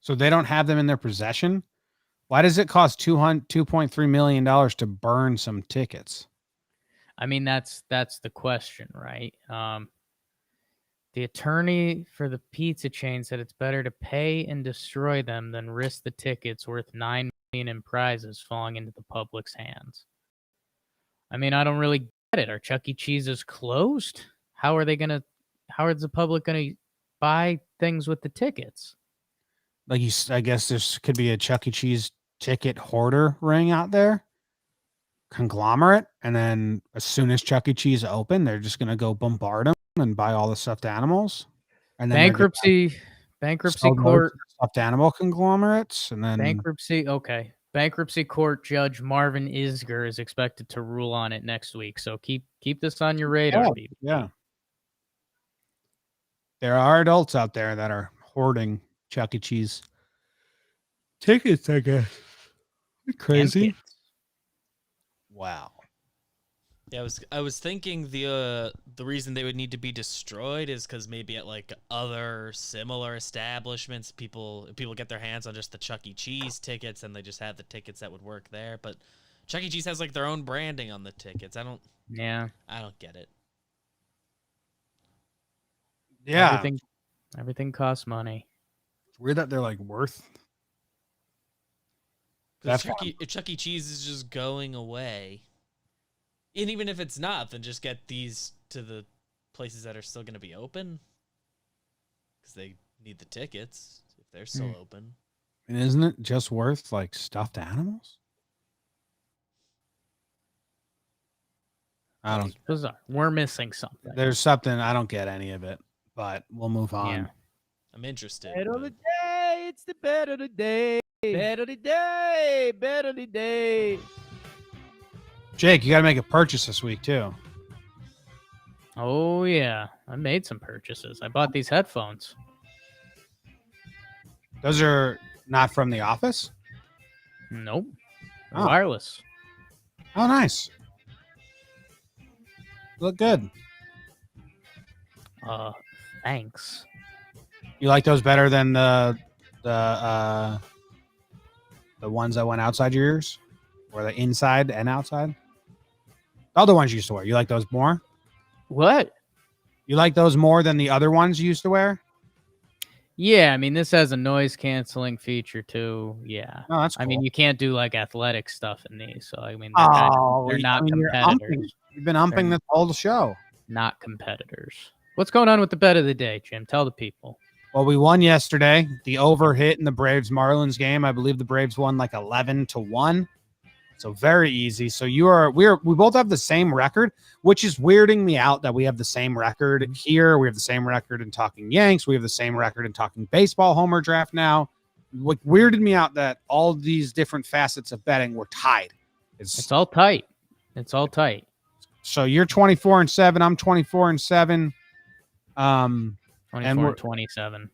So they don't have them in their possession? Why does it cost $2.3 million to burn some tickets? I mean, that's the question, right? The attorney for the pizza chain said it's better to pay and destroy them than risk the tickets worth $9 million in prizes falling into the public's hands. I mean, I don't really get it. Are Chuck E. Cheese's closed? How is the public gonna buy things with the tickets? Like I guess there could be a Chuck E. Cheese ticket hoarder ring out there, conglomerate, and then as soon as Chuck E. Cheese open, they're just gonna go bombard them and buy all the stuffed animals. And then bankruptcy court, stuffed animal conglomerates, and then bankruptcy court judge Marvin Isger is expected to rule on it next week. So keep this on your radar, people. Yeah. There are adults out there that are hoarding Chuck E. Cheese tickets, I guess. Crazy. Wow. Yeah, I was thinking the reason they would need to be destroyed is because maybe at like other similar establishments, people get their hands on just the Chuck E. Cheese tickets and they just have the tickets that would work there. But Chuck E. Cheese has like their own branding on the tickets. I don't get it. Yeah. Everything costs money. It's weird that they're like worth. Chuck E. Cheese is just going away. And even if it's not, then just get these to the places that are still going to be open. Because they need the tickets if they're still open. And isn't it just worth like stuffed animals? I don't. It's bizarre. We're missing something. There's something. I don't get any of it, but we'll move on. Yeah. I'm interested. Bet of the day. It's the bet of the day. Bet of the day. Bet of the day. Jake, you got to make a purchase this week too. Oh yeah, I made some purchases. I bought these headphones. Those are not from the office? Nope. Oh. Wireless. Oh, nice. Look good. Thanks. You like those better than the ones that went outside your ears? Or the inside and outside? The other ones you used to wear. You like those more? What? You like those more than the other ones you used to wear? Yeah, I mean, this has a noise canceling feature too. Yeah. Oh, that's cool. I mean, you can't do like athletic stuff in these. So, I mean, they're not competitors. You've been humping this whole show. Not competitors. What's going on with the bet of the day, Jim? Tell the people. Well, we won yesterday. The over hit in the Braves-Marlins game. I believe the Braves won like 11-1. So very easy. So we both have the same record, which is weirding me out that we have the same record here. We have the same record in talking Yanks. We have the same record in talking baseball homer draft now. What weirded me out that all these different facets of betting were tied. It's all tight. It's all tight. So you're 24-7. I'm 24-7. 24 and 27.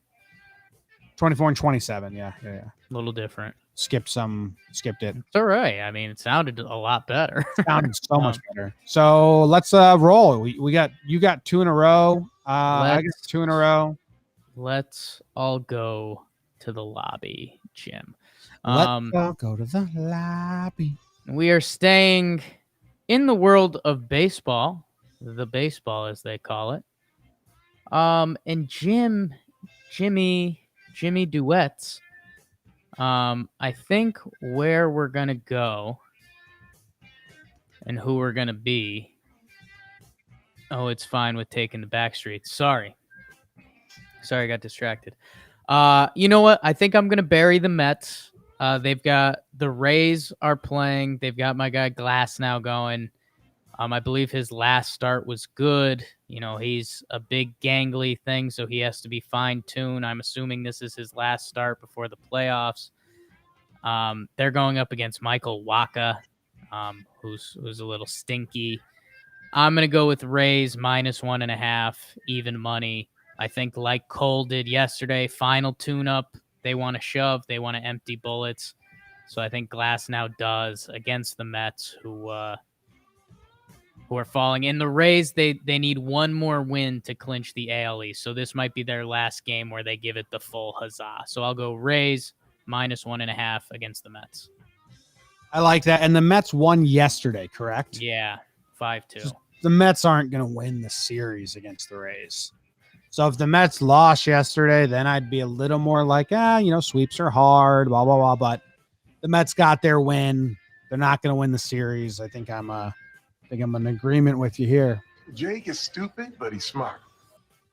24-27. Yeah. A little different. Skipped it. It's all right. I mean, it sounded a lot better. Sounded so much better. So let's roll. You got 2 in a row. I got 2 in a row. Let's all go to the lobby, Jim. Let's all go to the lobby. We are staying in the world of baseball, the baseball as they call it. And Jimmy Duets. I think where we're gonna go and who we're gonna be. Oh, it's fine with taking the back streets. Sorry, I got distracted. You know what? I think I'm gonna bury the Mets. They've got the Rays are playing. They've got my guy Glass now going. I believe his last start was good. You know, he's a big gangly thing, so he has to be fine-tuned. I'm assuming this is his last start before the playoffs. They're going up against Michael Wacha, who's a little stinky. I'm going to go with Rays -1.5, even money. I think like Cole did yesterday, final tune-up. They want to shove. They want to empty bullets. So I think Glass now does against the Mets, who are falling. In the Rays, they need one more win to clinch the AL East. So this might be their last game where they give it the full huzzah. So I'll go Rays -1.5 against the Mets. I like that. And the Mets won yesterday, correct? Yeah, 5-2. The Mets aren't going to win the series against the Rays. So if the Mets lost yesterday, then I'd be a little more like, sweeps are hard, blah, blah, blah. But the Mets got their win. They're not going to win the series. I think I'm in agreement with you here. Jake is stupid, but he's smart.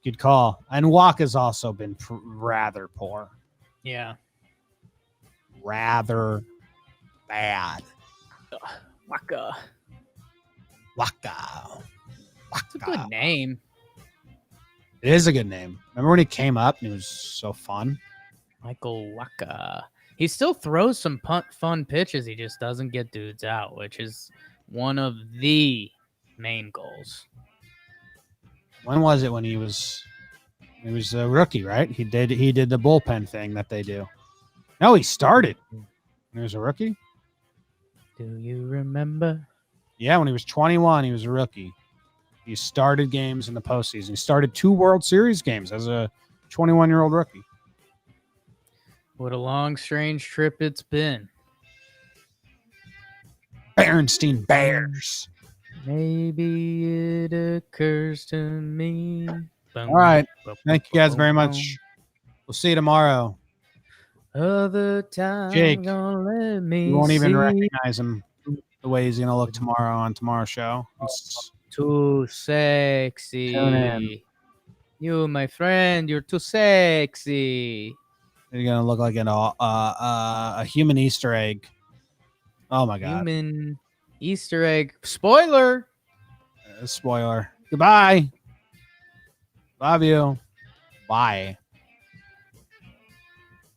Good call. And Wacha's also been rather poor. Yeah. Rather bad. Wacha. Wacha. It's a good name. It is a good name. Remember when he came up and he was so fun? Michael Wacha. He still throws some fun pitches. He just doesn't get dudes out, which is one of the main goals. When was it when he was a rookie, right? He did the bullpen thing that they do. No, he started when he was a rookie. Do you remember? Yeah, when he was 21, he was a rookie. He started games in the postseason. He started 2 World Series games as a 21-year-old rookie. What a long, strange trip it's been. Berenstein Bears. Maybe it occurs to me. All right. Thank you guys very much. We'll see you tomorrow. Other time, Jake, gonna let me you won't even see. recognize him the way he's going to look tomorrow on tomorrow's show. Too sexy. Tune in. You, my friend, you're too sexy. You're going to look like a human Easter egg. Oh, my God. Human Easter egg. Spoiler. Spoiler. Goodbye. Love you. Bye.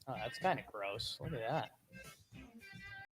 Oh, that's kind of gross. Look at that.